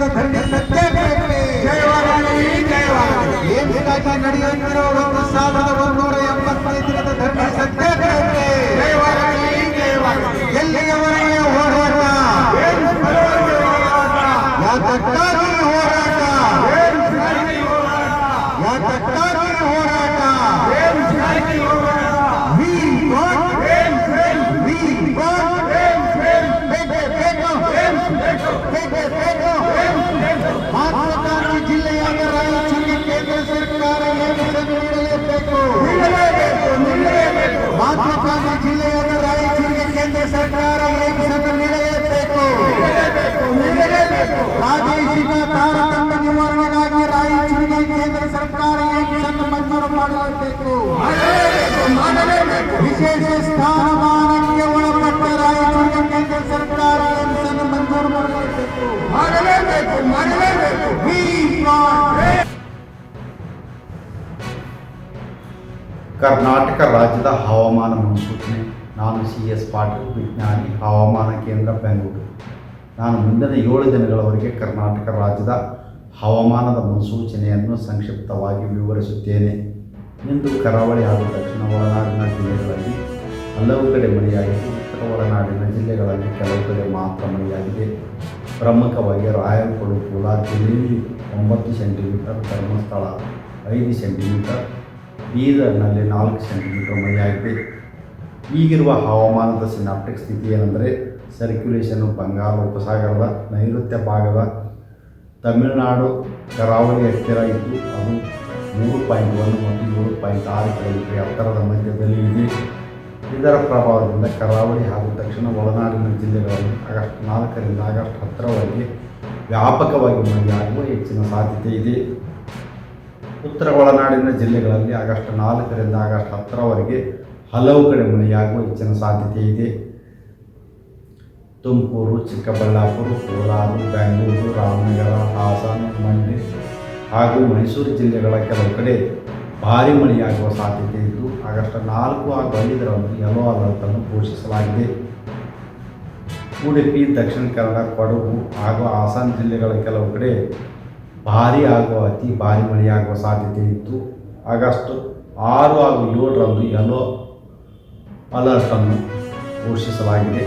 ದಿನದ ಧರಣಿ ಸತ್ಯಾಗ್ರಹಕ್ಕೆ ಏಕಾಗಿ ನಡೆಯುತ್ತಿರುವ 1175 ದಿನದ ಧರಣಿ ಸತ್ಯಾಗ್ರಹಕ್ಕೆ ಎಲ್ಲಿಯವರೆಗೆ ಹೋರಾಟ, ಯಾತಕ್ಕಾಗಿ ಹೋರಾಟ, ಯಾತಕ್ಕಾಗಿ ಹೋರಾಟ. ಮಹಾತ್ಮ ಗಾಂಧಿ ಜಿಲ್ಲೆಯಾದ ರಾಯಚೂರಿಗೆ ಕೇಂದ್ರ ಸರ್ಕಾರ ಏಮಿಸನ್ನು ನೀಡಲೇಬೇಕು. ಮಹಾತ್ಮ ಗಾಂಧಿ ಜಿಲ್ಲೆಯಾದ ರಾಯಚೂರಿಗೆ ಕೇಂದ್ರ ಸರ್ಕಾರ ಏಮಿಸನ್ನು ನೀಡಲೇಬೇಕು. ಪ್ರಾದೇಶಿಕ ತಾರತಮ್ಯ ನಿವಾರಣೆಗಾಗಿ ರಾಯಚೂರಿಗೆ ಕೇಂದ್ರ ಸರ್ಕಾರ ಏಮಿಸನ್ನು ಮಂಜೂರು ಮಾಡಲೇಬೇಕು. ವಿಶೇಷ ಸ್ಥಾನಮಾನಕ್ಕೆ ಒಳಪಟ್ಟ ರಾಯಚೂರಿಗೆ ಕೇಂದ್ರ ಸರ್ಕಾರ ಏಮಿಸನ್ನು ಮಂಜೂರು ಮಾಡಲೇಬೇಕು. ಕರ್ನಾಟಕ ರಾಜ್ಯದ ಹವಾಮಾನ ಮುನ್ಸೂಚನೆ. ನಾನು CS ಪಾಟೀಲ್, ವಿಜ್ಞಾನಿ, ಹವಾಮಾನ ಕೇಂದ್ರ, ಬೆಂಗಳೂರು. ನಾನು ಮುಂದಿನ 7 ದಿನಗಳವರೆಗೆ ಕರ್ನಾಟಕ ರಾಜ್ಯದ ಹವಾಮಾನದ ಮುನ್ಸೂಚನೆಯನ್ನು ಸಂಕ್ಷಿಪ್ತವಾಗಿ ವಿವರಿಸುತ್ತೇನೆ. ಇಂದು ಕರಾವಳಿ ಹಾಗೂ ದಕ್ಷಿಣ ಒಳನಾಡಿನ ಜಿಲ್ಲೆಗಳಲ್ಲಿ ಹಲವು ಕಡೆ ಮಳೆಯಾಗಿದ್ದು, ಉತ್ತರ ಒಳನಾಡಿನ ಜಿಲ್ಲೆಗಳಲ್ಲಿ ಕೆಲವು ಕಡೆ ಮಾತ್ರ ಮಳೆಯಾಗಿದೆ. ಪ್ರಮುಖವಾಗಿ ರಾಯಲಕೋಟೆ, ಕೋಲಾರ ಜಿಲ್ಲೆಯಲ್ಲಿ 9 ಸೆಂಟಿಮೀಟರ್, ಧರ್ಮಸ್ಥಳ 5 ಸೆಂಟಿಮೀಟರ್, ಬೀದರ್ನಲ್ಲಿ 4 ಸೆಂಟಿಮೀಟರ್ ಮಳೆಯಾಗಿದೆ. ಈಗಿರುವ ಹವಾಮಾನದ ಸಿನಾಪ್ಟಿಕ್ ಸ್ಥಿತಿ ಏನೆಂದರೆ, ಸರ್ಕ್ಯುಲೇಷನ್ನು ಬಂಗಾಳ ಉಪಸಾಗರದ ನೈಋತ್ಯ ಭಾಗದ ತಮಿಳುನಾಡು ಕರಾವಳಿ ಹತ್ತಿರ ಇದ್ದು, ಅದು 3.1 ಮತ್ತು 7.6 ಕಿಲೋಮೀಟರ್ ಎತ್ತರದ ಮಧ್ಯದಲ್ಲಿ ಇದೆ. ಇದರ ಪ್ರಭಾವದಿಂದ ಕರಾವಳಿ ಹಾಗೂ ದಕ್ಷಿಣ ಒಳನಾಡಿನ ಜಿಲ್ಲೆಗಳಲ್ಲಿ ಆಗಸ್ಟ್ 4ರಿಂದ ಆಗಸ್ಟ್ 10ರವರೆಗೆ ವ್ಯಾಪಕವಾಗಿ ಮಳೆಯಾಗುವ ಹೆಚ್ಚಿನ ಸಾಧ್ಯತೆ ಇದೆ. ಉತ್ತರ ಒಳನಾಡಿನ ಜಿಲ್ಲೆಗಳಲ್ಲಿ ಆಗಸ್ಟ್ 4ರಿಂದ ಆಗಸ್ಟ್ 10ರವರೆಗೆ ಹಲವು ಕಡೆ ಮಳೆಯಾಗುವ ಹೆಚ್ಚಿನ ಸಾಧ್ಯತೆ ಇದೆ. ತುಮಕೂರು, ಚಿಕ್ಕಬಳ್ಳಾಪುರ, ಕೋಲಾರ, ಬೆಂಗಳೂರು, ರಾಮನಗರ, ಹಾಸನ, ಮಂಡ್ಯ ಹಾಗೂ ಮೈಸೂರು ಜಿಲ್ಲೆಗಳ ಕೆಲವು ಕಡೆ ಭಾರೀ ಮಳೆಯಾಗುವ ಸಾಧ್ಯತೆ ಇದ್ದು, ಆಗಸ್ಟ್ 4 ಹಾಗೂ 5ರಂದು ಯೆಲ್ಲೋ ಅಲರ್ಟ್ ಅನ್ನು ಘೋಷಿಸಲಾಗಿದೆ. ಉಡುಪಿ, ದಕ್ಷಿಣ ಕನ್ನಡ, ಕೊಡಗು ಹಾಗೂ ಹಾಸನ ಜಿಲ್ಲೆಗಳ ಕೆಲವು ಕಡೆ ಭಾರೀ ಹಾಗೂ ಅತಿ ಭಾರೀ ಮಳೆಯಾಗುವ ಸಾಧ್ಯತೆ ಇದ್ದು, ಆಗಸ್ಟ್ 6 ಹಾಗೂ 7ರಂದು ಯೆಲ್ಲೋ ಅಲರ್ಟ್ ಅನ್ನು ಘೋಷಿಸಲಾಗಿದೆ.